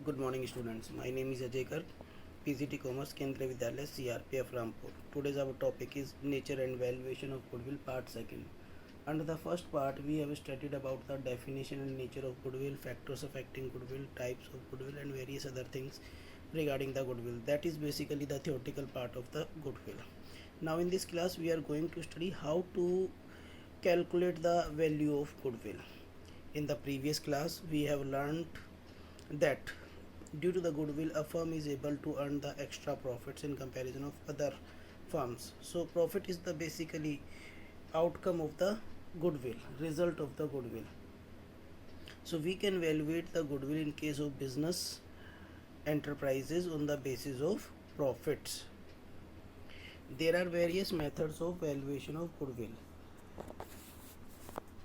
Good morning students. My name is Ajay Garg, PGT Commerce Kendriya Vidyalaya CRPF Rampur. Today's our topic is nature and valuation of goodwill part second. Under the first part we have studied about the definition and nature of goodwill, factors affecting goodwill, types of goodwill and various other things regarding the goodwill. That is basically the theoretical part of the goodwill. Now in this class we are going to study how to calculate the value of goodwill. In the previous class we have learned that due to the goodwill a firm is able to earn the extra profits in comparison of other firms. So profit is the basically outcome of the goodwill, result of the goodwill. So we can evaluate the goodwill in case of business enterprises on the basis of profits. There are various methods of valuation of goodwill.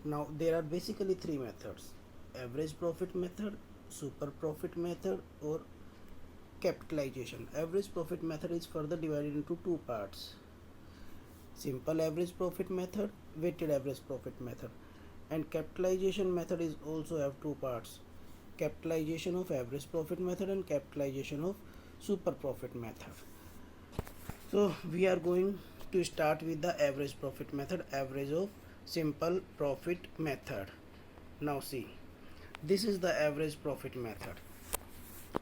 Now there are basically three methods: average profit method, super profit method or capitalization. Average profit method is further divided into two parts: simple average profit method, weighted average profit method. And capitalization method is also have two parts: capitalization of average profit method and capitalization of super profit method. So we are going to start with the average profit method, average of simple profit method. Now see, this is the average profit method.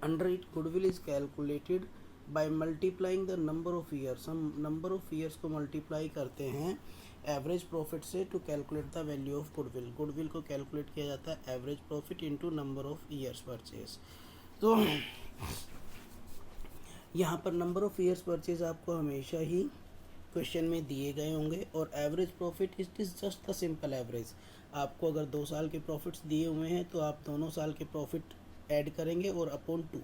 Under it goodwill is calculated by multiplying the number of years. हम number of years को multiply करते हैं average profit से to calculate the value of goodwill. Goodwill को calculate किया जाता है average profit into number of years purchase. तो यहाँ पर नंबर ऑफ ईयर्स परचेज आपको हमेशा ही क्वेश्चन में दिए गए होंगे और average profit it is just the simple average. आपको अगर 2 साल के प्रॉफिट्स दिए हुए हैं तो आप दोनों साल के प्रॉफिट ऐड करेंगे और अपॉन 2.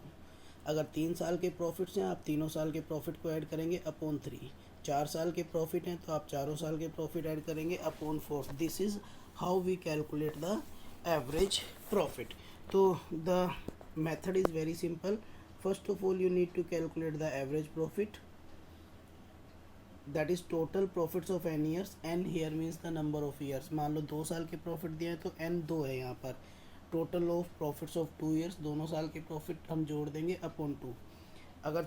अगर 3 साल के प्रॉफिट्स हैं आप तीनों साल के प्रॉफिट को ऐड करेंगे अपॉन 3. 4 साल के प्रॉफिट हैं तो आप चारों साल के प्रॉफिट ऐड करेंगे upon 4. This is how we calculate the average profit. तो the method is very simple. First of all you need to calculate the average profit, that is total profits of N years. N here means the number of years. मान लो 2 साल के profit दिए हैं तो N 2 है यहाँ पर. Total of profits of 2 years, दोनों साल के प्रॉफिट हम जोड़ देंगे अपॉन 2. अगर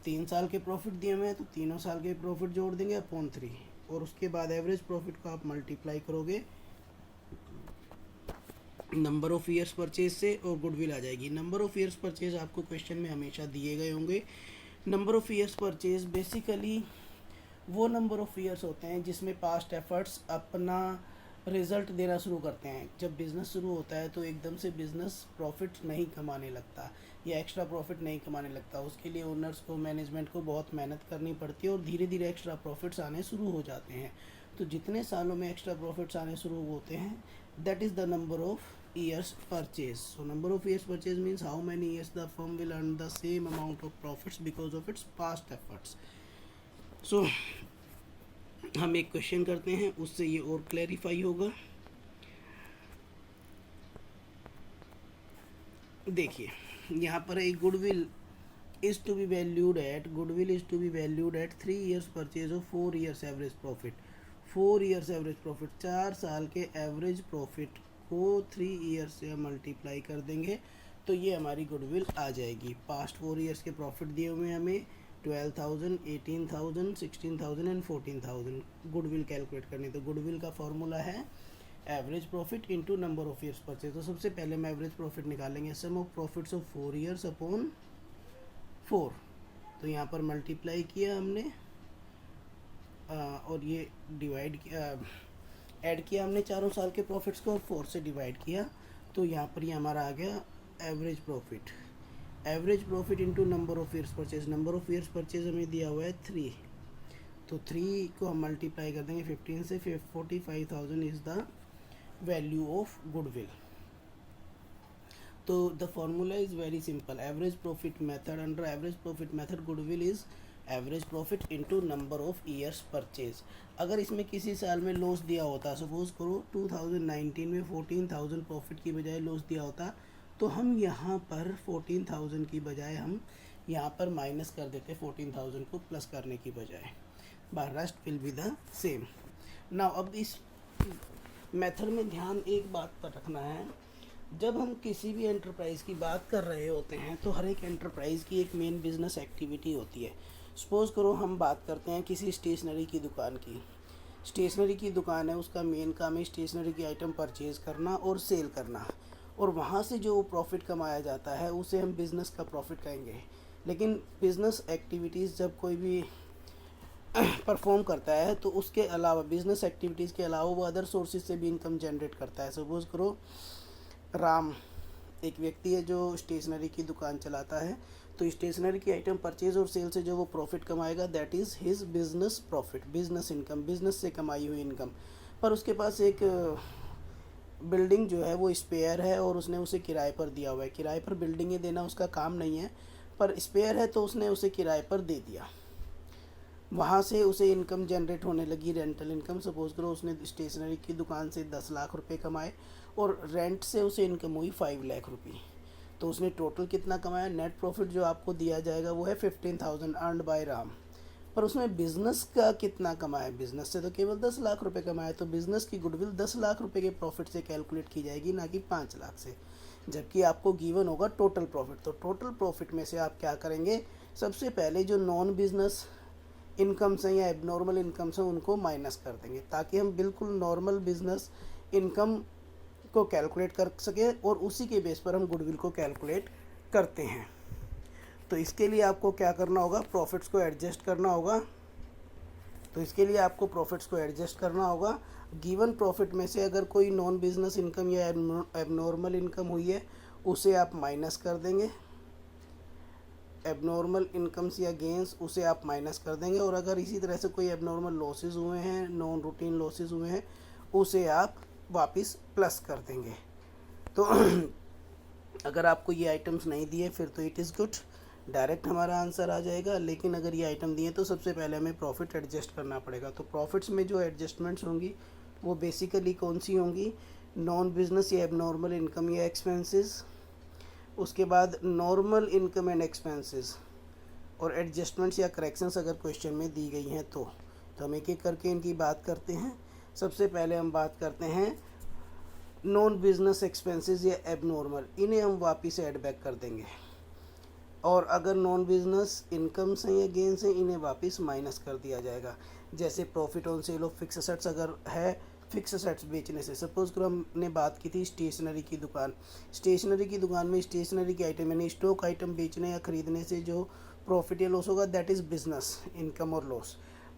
3 साल के प्रॉफिट दिए हुए हैं तो तीनों साल के प्रॉफिट जोड़ देंगे अपॉन 3. और उसके बाद एवरेज प्रॉफिट को आप मल्टीप्लाई करोगे नंबर ऑफ ईयर्स परचेज से और गुडविल आ जाएगी. नंबर ऑफ ईयर्स परचेज आपको क्वेश्चन में हमेशा दिए गए होंगे. Number of years purchase basically वो नंबर ऑफ ईयर्स होते हैं जिसमें पास्ट एफर्ट्स अपना रिजल्ट देना शुरू करते हैं. जब बिज़नेस शुरू होता है तो एकदम से बिज़नेस प्रॉफिट नहीं कमाने लगता या एक्स्ट्रा प्रॉफिट नहीं कमाने लगता. उसके लिए ओनर्स को, मैनेजमेंट को बहुत मेहनत करनी पड़ती है और धीरे धीरे एक्स्ट्रा प्रॉफिट्स आने शुरू हो जाते हैं. तो जितने सालों में एक्स्ट्रा प्रॉफिट्स आने शुरू होते हैं that is the number of years purchase. So number of years purchase means how many years the firm will earn the same amount of profits because of its past efforts. So हम एक question करते हैं, उससे ये और clarify होगा. देखिए यहाँ पर एक goodwill is to be valued at, goodwill is to be valued at 3 years purchase of 4 years average profit. 4 years average profit, 4 साल के एवरेज प्रॉफिट को 3 years से मल्टीप्लाई कर देंगे तो ये हमारी गुडविल आ जाएगी. पास्ट 4 years के प्रॉफिट दिए हुए हैं हमें 12,000, 18,000, 16,000 एंड 14,000 गुडविल कैलकुलेट करनी. तो गुडविल का फॉर्मूला है average profit into number of years purchase. तो सबसे पहले हम एवरेज प्रॉफिट निकालेंगे sum of profits of 4 years upon 4. तो यहाँ पर मल्टीप्लाई किया हमने और ये डिवाइड किया, ऐड किया हमने चारों साल के प्रॉफिट्स को और 4 से डिवाइड किया. तो यहाँ पर ये हमारा आ गया average profit. Average profit into number of years purchase. Number of years purchase हमें दिया हुआ है 3. तो 3 को हम मल्टीप्लाई कर देंगे 15 से. 45,000 is the value of goodwill. तो the formula is very simple. Average profit method, under average profit method goodwill is average profit into number of years purchase. अगर इसमें किसी साल में लॉस दिया होता, सपोज करो 2019 में 14,000 प्रॉफिट की बजाय लॉस दिया होता तो हम यहाँ पर 14,000 की बजाय हम यहाँ पर माइनस कर देते 14,000 को प्लस करने की बजाय. Rest will be the same. Now अब इस मेथड में ध्यान एक बात पर रखना है जब हम किसी भी एंटरप्राइज़ की बात कर रहे होते हैं तो हर एक एंटरप्राइज़ की एक मेन बिजनेस एक्टिविटी होती है। सपोज़ करो हम बात करते हैं किसी स्टेशनरी की दुकान की। स्टेशनरी की दुकान है, उसका मेन काम है स्टेशनरी की आइटम परचेज़ करना और सेल करना, और वहाँ से जो प्रॉफिट कमाया जाता है उसे हम बिज़नेस का प्रॉफिट कहेंगे। लेकिन बिज़नेस एक्टिविटीज़ जब कोई भी परफॉर्म करता है तो उसके अलावा, बिज़नेस एक्टिविटीज़ के अलावा, वो अदर सोर्सेज से भी इनकम जनरेट करता है। सपोज़ करो राम एक व्यक्ति है जो स्टेशनरी की दुकान चलाता है, तो स्टेशनरी की आइटम परचेज और सेल से जो वो प्रॉफिट कमाएगा that is his business profit, business income, business से कमाई हुई इनकम। पर उसके पास एक बिल्डिंग जो है वो स्पेयर है और उसने उसे किराए पर दिया हुआ है। किराए पर बिल्डिंगें देना उसका काम नहीं है, पर स्पेयर है तो उसने उसे किराए पर दे दिया। वहाँ से उसे इनकम जनरेट होने लगी, रेंटल इनकम। सपोज़ करो उसने स्टेशनरी की दुकान से 10 लाख रुपए कमाए और रेंट से उसे इनकम हुई 5 लाख रुपये। तो उसने टोटल कितना कमाया? नेट प्रॉफिट जो आपको दिया जाएगा वो है 15,000 अर्नड बाय राम। पर उसमें बिज़नेस का कितना कमाया? बिज़नेस से तो केवल 10 लाख रुपए कमाया, तो बिज़नेस की गुडविल 10 लाख रुपए के प्रॉफिट से कैलकुलेट की जाएगी, ना कि 5 लाख से। जबकि आपको गिवन होगा टोटल प्रॉफिट। तो टोटल प्रॉफिट में से आप क्या करेंगे? सबसे पहले जो नॉन बिज़नेस इनकम्स हैं या एबनॉर्मल इनकम्स हैं उनको माइनस कर देंगे, ताकि हम बिल्कुल नॉर्मल बिजनेस इनकम को कैलकुलेट कर सकें, और उसी के बेस पर हम गुडविल को कैलकुलेट करते हैं। तो इसके लिए आपको क्या करना होगा? प्रॉफिट्स को एडजस्ट करना होगा। गिवन प्रॉफिट में से अगर कोई नॉन बिजनेस इनकम या एबनॉर्मल इनकम हुई है उसे आप माइनस कर देंगे, एबनॉर्मल इनकम्स या गेंस उसे आप माइनस कर देंगे। और अगर इसी तरह से कोई एबनॉर्मल लॉसेस हुए हैं, नॉन रूटीन लॉसेस हुए हैं, उसे आप वापस प्लस कर देंगे। तो अगर आपको ये आइटम्स नहीं दिए फिर तो इट इज़ गुड, डायरेक्ट हमारा आंसर आ जाएगा। लेकिन अगर ये आइटम दिए तो सबसे पहले हमें प्रॉफिट एडजस्ट करना पड़ेगा। तो प्रॉफिट्स में जो एडजस्टमेंट्स होंगी वो बेसिकली कौन सी होंगी? नॉन बिजनेस या एबनॉर्मल इनकम या एक्सपेंसेस, उसके बाद नॉर्मल इनकम एंड एक्सपेंसेस, और एडजस्टमेंट्स या करेक्शंस अगर क्वेश्चन में दी गई हैं तो हम एक एक करके इनकी बात करते हैं। सबसे पहले हम बात करते हैं नॉन बिजनेस एक्सपेंसेस या एबनॉर्मल, इन्हें हम वापस ऐड बैक कर देंगे। और अगर नॉन बिजनेस इनकम्स हैं या गेंस हैं इन्हें वापस माइनस कर दिया जाएगा। जैसे profit on sale of fix assets अगर है, फिक्स एसेट्स बेचने से। सपोज करो हमने बात की थी स्टेशनरी की दुकान। स्टेशनरी की दुकान में स्टेशनरी की आइटम यानी स्टॉक आइटम बेचने या ख़रीदने से जो प्रॉफिट या लॉस होगा दैट इज़ बिजनेस इनकम और लॉस।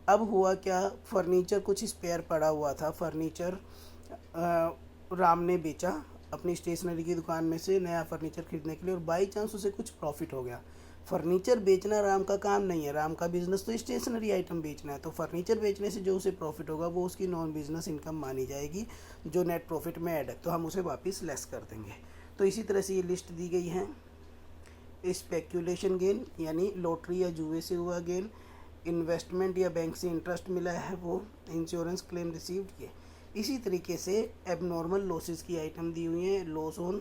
अब हुआ क्या? फर्नीचर कुछ स्पेयर पड़ा हुआ था, फर्नीचर राम ने बेचा अपनी स्टेशनरी की दुकान में से नया फर्नीचर खरीदने के लिए, और बाई चांस उसे कुछ प्रॉफिट हो गया। फर्नीचर बेचना राम का काम नहीं है, राम का बिजनेस तो स्टेशनरी आइटम बेचना है। तो फर्नीचर बेचने से जो उसे प्रॉफिट होगा वो उसकी नॉन बिजनेस इनकम मानी जाएगी, जो नेट प्रॉफिट में ऐड है, तो हम उसे वापस लेस कर देंगे। तो इसी तरह से ये लिस्ट दी गई है। स्पेक्यूलेशन गेन यानी लॉटरी या जुए से हुआ गेन, इन्वेस्टमेंट या बैंक से इंटरेस्ट मिला है वो, इंश्योरेंस क्लेम रिसीव्ड ये। इसी तरीके से एबनॉर्मल लॉसेस की आइटम दी हुई है, loss on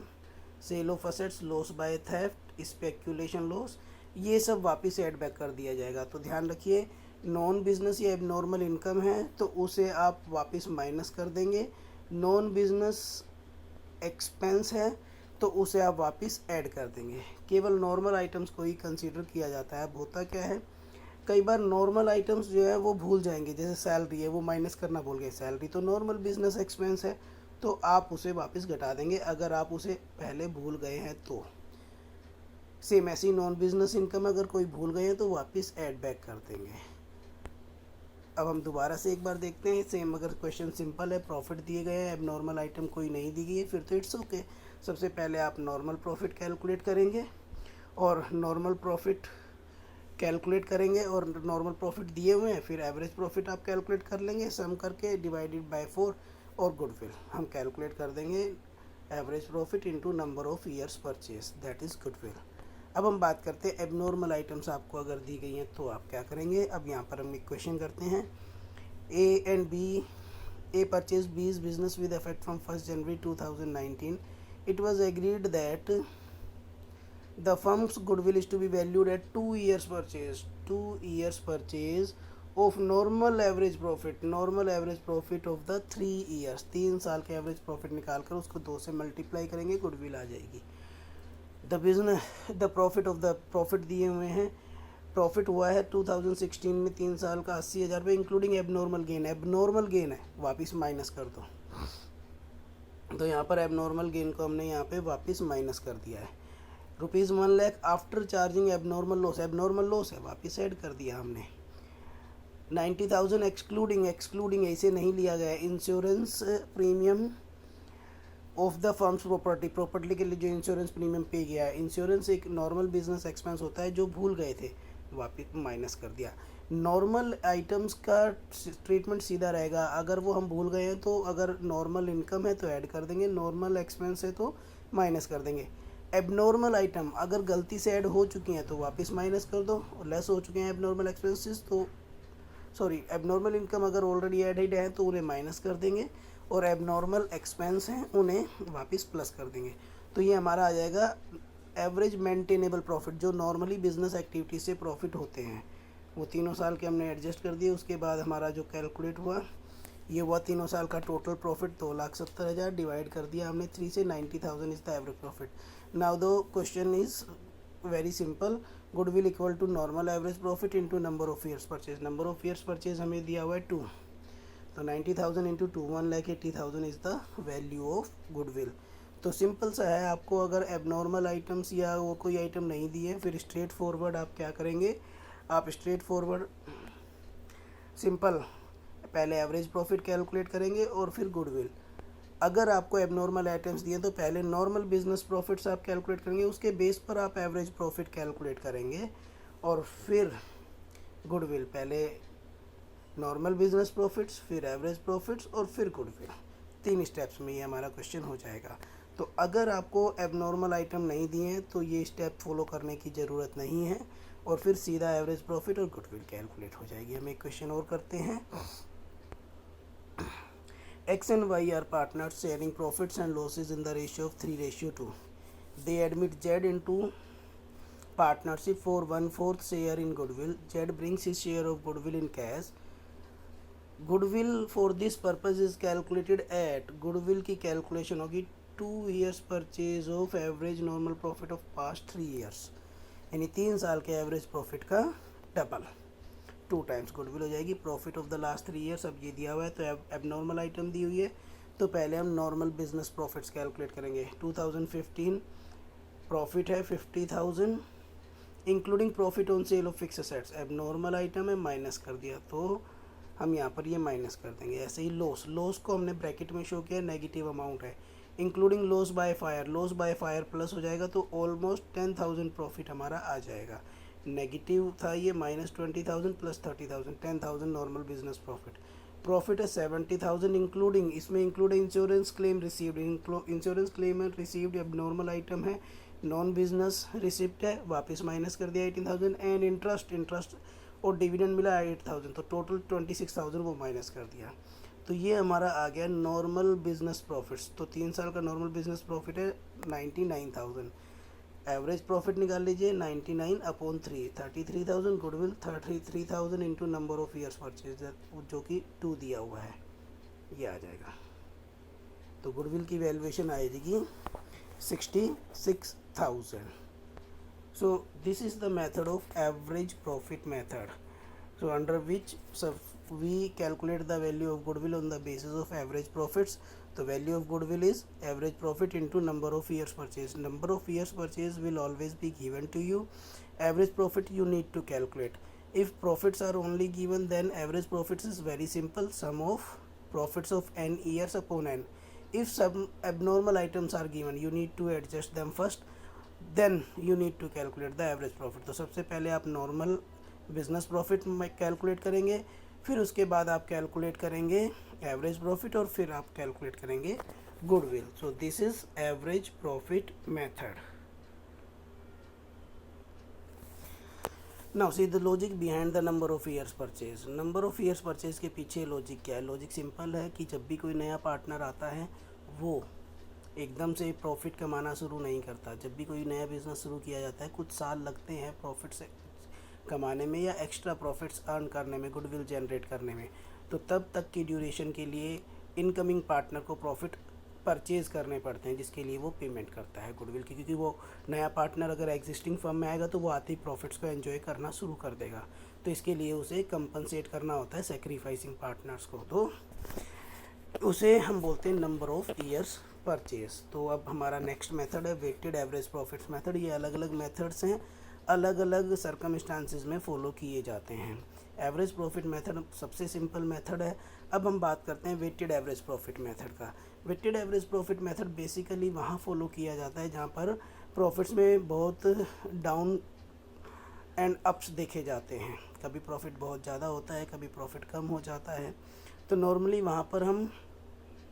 sale of assets, loss by theft, speculation loss, ये सब वापस ऐड बैक कर दिया जाएगा। तो ध्यान रखिए, नॉन बिजनेस या एबनॉर्मल इनकम है तो उसे आप वापस माइनस कर देंगे, नॉन बिजनेस एक्सपेंस है तो उसे आप वापस ऐड कर देंगे। केवल नॉर्मल आइटम्स को ही कंसीडर किया जाता है। अब होता क्या है, कई बार नॉर्मल आइटम्स जो है वो भूल जाएंगे, जैसे सैलरी है वो माइनस करना भूल गए। सैलरी तो नॉर्मल बिजनेस एक्सपेंस है तो आप उसे वापस घटा देंगे अगर आप उसे पहले भूल गए हैं तो। सेम ऐसी नॉन बिजनेस इनकम अगर कोई भूल गए हैं तो वापस ऐड बैक कर देंगे। अब हम दोबारा से एक बार देखते हैं। सेम अगर क्वेश्चन सिंपल है, प्रॉफिट दिए गए हैं, अब नॉर्मल आइटम कोई नहीं दी गई है, फिर तो इट्स ओके। सबसे पहले आप नॉर्मल प्रॉफिट कैलकुलेट करेंगे और नॉर्मल प्रॉफिट कैलकुलेट करेंगे और नॉर्मल प्रॉफिट दिए हुए हैं, फिर एवरेज प्रॉफिट आप कैलकुलेट कर लेंगे सम करके डिवाइडेड बाय 4, और गुडविल हम कैलकुलेट कर देंगे average profit into number of years purchase, that is goodwill. अब हम बात करते हैं एबनॉर्मल आइटम्स आपको अगर दी गई हैं तो आप क्या करेंगे। अब यहाँ पर हम एक क्वेश्चन करते हैं। A and B, A purchase B's business with effect from 1 January 2019. It was agreed that the firm's goodwill is to be valued at 2 years purchase. 2 years purchase of normal average profit of the 3 years, 3 साल के average profit निकाल कर उसको 2 से multiply करेंगे, goodwill आ जाएगी। The business the profit दिए हुए हैं, प्रॉफिट हुआ है 2016 में 3 साल का 80,000 रुपये इंक्लूडिंग एबनॉर्मल गेन है, वापस माइनस कर दो। तो यहाँ पर एबनॉर्मल गेन को हमने यहाँ पे वापस माइनस कर दिया है। ₹1,00,000 आफ्टर चार्जिंग एबनॉर्मल लॉस है, वापस ऐड कर दिया हमने। 90,000 एक्सक्लूडिंग ऐसे नहीं लिया गया। Insurance premium of the firms property के लिए जो इंश्योरेंस प्रीमियम पे गया है, इंश्योरेंस एक नॉर्मल बिजनेस एक्सपेंस होता है जो भूल गए थे, वापस माइनस कर दिया। नॉर्मल आइटम्स का ट्रीटमेंट सीधा रहेगा, अगर वो हम भूल गए हैं तो अगर नॉर्मल इनकम है तो ऐड कर देंगे, नॉर्मल एक्सपेंस है तो माइनस कर देंगे। एबनॉर्मल आइटम अगर गलती से ऐड हो चुकी हैं तो वापस माइनस कर दो, और लेस हो चुके हैं एबनॉर्मल एक्सपेंसेस तो एबनॉर्मल इनकम अगर ऑलरेडी एडेड है तो उन्हें माइनस कर देंगे, और एबनॉर्मल एक्सपेंस हैं उन्हें वापस प्लस कर देंगे। तो ये हमारा आ जाएगा एवरेज मेंटेनेबल प्रॉफिट, जो नॉर्मली बिजनेस एक्टिविटी से प्रॉफिट होते हैं वो तीनों साल के हमने एडजस्ट कर दिए। उसके बाद हमारा जो कैलकुलेट हुआ ये हुआ तीनों साल का टोटल प्रॉफिट 2,70,000 डिवाइड कर दिया हमने 3 से, 90,000 is the average profit. Now the question is very simple, goodwill equal to normal average profit into number of years purchase. Number of years purchase हमें दिया हुआ है 2, तो 90,000 into 2 1,80,000 is the value of goodwill. तो simple सा है, आपको अगर एबनॉर्मल आइटम्स या वो कोई आइटम नहीं दिए फिर स्ट्रेट फॉरवर्ड आप क्या करेंगे, आप स्ट्रेट फॉरवर्ड सिंपल पहले एवरेज प्रॉफिट कैलकुलेट करेंगे और फिर गुडविल। अगर आपको एबनॉर्मल आइटम्स दिए तो पहले नॉर्मल बिजनेस प्रॉफिट्स आप कैलकुलेट करेंगे, उसके बेस पर आप एवरेज प्रॉफिट कैलकुलेट करेंगे और फिर गुडविल। पहले नॉर्मल बिजनेस प्रॉफिट्स, फिर एवरेज प्रॉफिट्स और फिर गुडविल, 3 स्टेप्स में ये हमारा क्वेश्चन हो जाएगा। तो अगर आपको एबनॉर्मल आइटम नहीं दिए हैं तो ये स्टेप फॉलो करने की ज़रूरत नहीं है, और फिर सीधा एवरेज प्रॉफिट और गुडविल कैलकुलेट हो जाएगी। हम एक क्वेश्चन और करते हैं। X and Y are partners sharing profits and losses in the ratio of 3:2. They admit Z into partnership for 1/4 share in goodwill. Z brings his share of goodwill in cash. Goodwill for this purpose is calculated at, goodwill की calculation होगी 2 years purchase of average normal profit of past 3 years, यानी 3 साल के average profit का double, 2 times goodwill हो जाएगी। Profit of the last 3 years अब ये दिया हुआ है तो एबनॉर्मल आइटम दी हुई है, तो पहले हम नॉर्मल बिजनेस प्रॉफिट्स कैलकुलेट करेंगे। 2015 प्रॉफिट है 50,000 including profit on sale of fix assets, abnormal item है माइनस कर दिया तो हम यहाँ पर ये माइनस कर देंगे। ऐसे ही लॉस को हमने ब्रैकेट में शो किया, नेगेटिव अमाउंट है, including loss by fire plus हो जाएगा तो ऑलमोस्ट 10,000 प्रॉफिट हमारा आ जाएगा। नेगेटिव था ये -20,000 प्लस 30,000, 10,000 नॉर्मल बिजनेस प्रॉफिट है 70,000 इंक्लूडिंग, इसमें include insurance claim received, insurance claim received अब नॉर्मल आइटम है, नॉन बिजनेस रिसिप्ट है, वापस माइनस कर दिया 18,000, एंड इंटरेस्ट और डिविडेंड मिला 8,000, तो टोटल 26,000 वो माइनस कर दिया। तो ये हमारा आ गया नॉर्मल बिजनेस प्रॉफिट्स। तो 3 साल का नॉर्मल बिजनेस प्रॉफिट है 99,000, एवरेज प्रॉफिट निकाल लीजिए 99/3, 33,000, goodwill 33,000 into number of years purchase जो कि 2 दिया हुआ है, ये आ जाएगा। तो गुडविल की वैल्यूएशन आएगी 66,000। So this is the method of average profit method, so under which we calculate the value of goodwill on the basis of average profits. The value of goodwill is average profit into number of years purchase. Number of years purchase will always be given to you. Average profit you need to calculate. If profits are only given, then average profits is very simple, sum of profits of n years upon n. If some abnormal items are given, you need to adjust them first, then you need to calculate the average profit. तो सबसे पहले आप normal business profit में calculate करेंगे, फिर उसके बाद आप कैलकुलेट करेंगे एवरेज प्रॉफिट और फिर आप कैलकुलेट करेंगे goodwill. So this is average profit method. Now see the logic behind the number of years purchase. Number of years purchase के पीछे लॉजिक क्या है? लॉजिक सिंपल है कि जब भी कोई नया पार्टनर आता है वो एकदम से प्रॉफिट कमाना शुरू नहीं करता। जब भी कोई नया बिज़नेस शुरू किया जाता है कुछ साल लगते हैं प्रॉफिट से कमाने में या एक्स्ट्रा प्रॉफिट्स अर्न करने में, गुडविल जनरेट करने में, तो तब तक की ड्यूरेशन के लिए इनकमिंग पार्टनर को प्रॉफिट परचेज़ करने पड़ते हैं, जिसके लिए वो पेमेंट करता है गुडविल की, क्योंकि वो नया पार्टनर अगर एग्जिस्टिंग फर्म में आएगा तो वो आते ही प्रॉफिट्स को एंजॉय करना शुरू कर देगा, तो इसके लिए उसे कंपनसेट करना होता है सेक्रीफाइसिंग पार्टनर्स को, तो उसे हम बोलते हैं नंबर ऑफ ईयर्स परचेज। तो अब हमारा नेक्स्ट मेथड है वेटेड एवरेज प्रॉफिट्स मेथड। ये अलग अलग मेथड्स हैं, अलग अलग सर्कमस्टांसिस में फॉलो किए जाते हैं। एवरेज प्रॉफिट मेथड सबसे सिंपल मेथड है। अब हम बात करते हैं वेटेड एवरेज प्रॉफिट मेथड का। Weighted average profit method basically वहाँ फॉलो किया जाता है जहाँ पर प्रॉफिट्स में बहुत डाउन एंड अप्स देखे जाते हैं, कभी प्रॉफिट बहुत ज़्यादा होता है, कभी प्रॉफिट कम हो जाता है, तो नॉर्मली वहाँ पर हम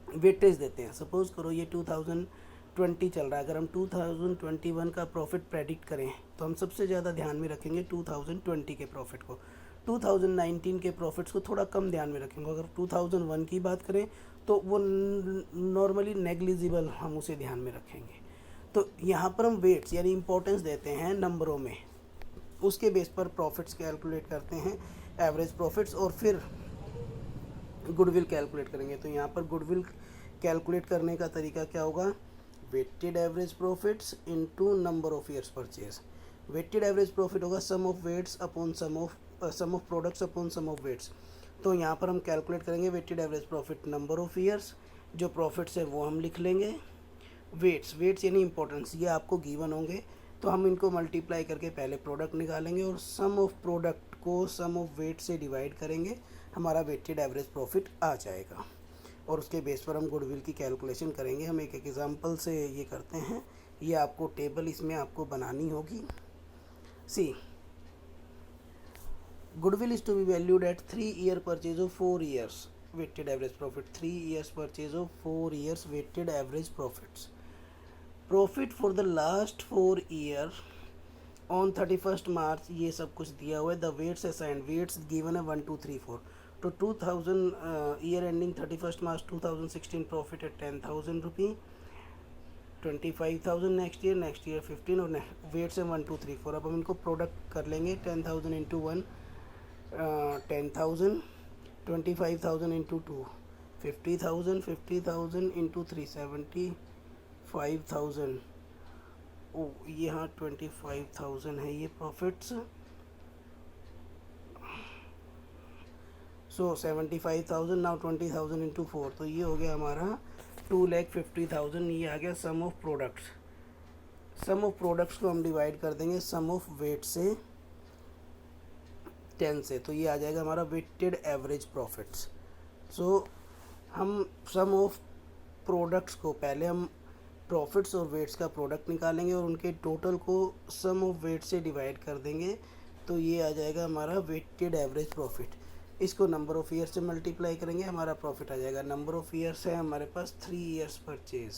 वेटेज देते हैं। सपोज़ करो ये 2020 चल रहा है, अगर हम 2021 का प्रॉफिट प्रेडिक्ट करें तो हम सबसे ज़्यादा ध्यान में रखेंगे 2020 के प्रॉफिट को, 2019 के प्रॉफिट्स को थोड़ा कम ध्यान में रखेंगे। अगर 2001 की बात करें तो वो नॉर्मली नेग्लिजिबल हम उसे ध्यान में रखेंगे। तो यहाँ पर हम वेट्स यानी इम्पोर्टेंस देते हैं नंबरों में, उसके बेस पर प्रॉफिट्स कैलकुलेट करते हैं, एवरेज प्रॉफिट्स, और फिर गुडविल कैलकुलेट करेंगे। तो यहाँ पर गुडविल कैलकुलेट करने का तरीका क्या होगा, weighted average profits into number of years purchase. Weighted average profit होगा sum of weights upon sum of products upon sum of weights. तो यहाँ पर हम कैलकुलेट करेंगे weighted average profit number of years, जो प्रॉफिट्स है वो हम लिख लेंगे, वेट्स यानी इंपॉर्टेंस ये आपको गिवन होंगे, तो हम इनको मल्टीप्लाई करके पहले प्रोडक्ट निकालेंगे और सम ऑफ प्रोडक्ट को सम ऑफ वेट से डिवाइड करेंगे, हमारा वेटेड एवरेज प्रॉफिट आ जाएगा, और उसके बेस पर हम गुडविल की कैलकुलेशन करेंगे। हम एक एग्जांपल से ये करते हैं, ये आपको टेबल इसमें आपको बनानी होगी। C goodwill is to be valued at 3 year purchase of 4 years weighted average profit, 3 years purchase of 4 years weighted average profits, profit for the last 4 year on 31st March, ये सब कुछ दिया हुआ है। The weights assigned, weights given है 1 2 3 4, तो 2000 year ending 31st मार्च 2016 profit है 10,000 रुपी, 25,000 next year 15, और वेट्स है 1 2 3 4। अब हम इनको प्रोडक्ट कर लेंगे, 10,000 इंटू 1 10,000, 25,000 इंटू 2 50,000, 50,000 इंटू 3 75,000, ओ यहाँ 25,000 है ये प्रॉफिट्स, सो 75,000, नाउ 20,000 इंटू 4, तो ये हो गया हमारा 2,50,000। ये आ गया sum of products. Sum of products को हम डिवाइड कर देंगे सम ऑफ वेट से 10 से, तो ये आ जाएगा हमारा वेटेड एवरेज प्रॉफिट्स। सो हम सम ऑफ प्रोडक्ट्स को पहले हम प्रॉफिट्स और वेट्स का प्रोडक्ट निकालेंगे और उनके टोटल को सम ऑफ वेट से डिवाइड कर देंगे, तो ये आ जाएगा हमारा वेटेड एवरेज प्रॉफिट। इसको नंबर ऑफ़ ईयर से मल्टीप्लाई करेंगे, हमारा प्रॉफिट आ जाएगा। नंबर ऑफ़ ईयर्स है हमारे पास 3 years purchase,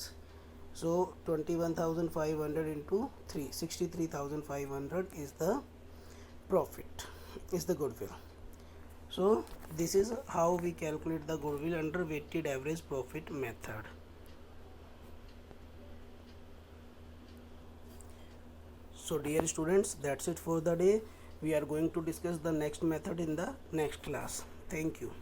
so 21,500 into 3 63,500 is the profit, is the goodwill. So this is how we calculate the goodwill under weighted average profit method. So dear students, that's it for the day. We are going to discuss the next method in the next class. Thank you.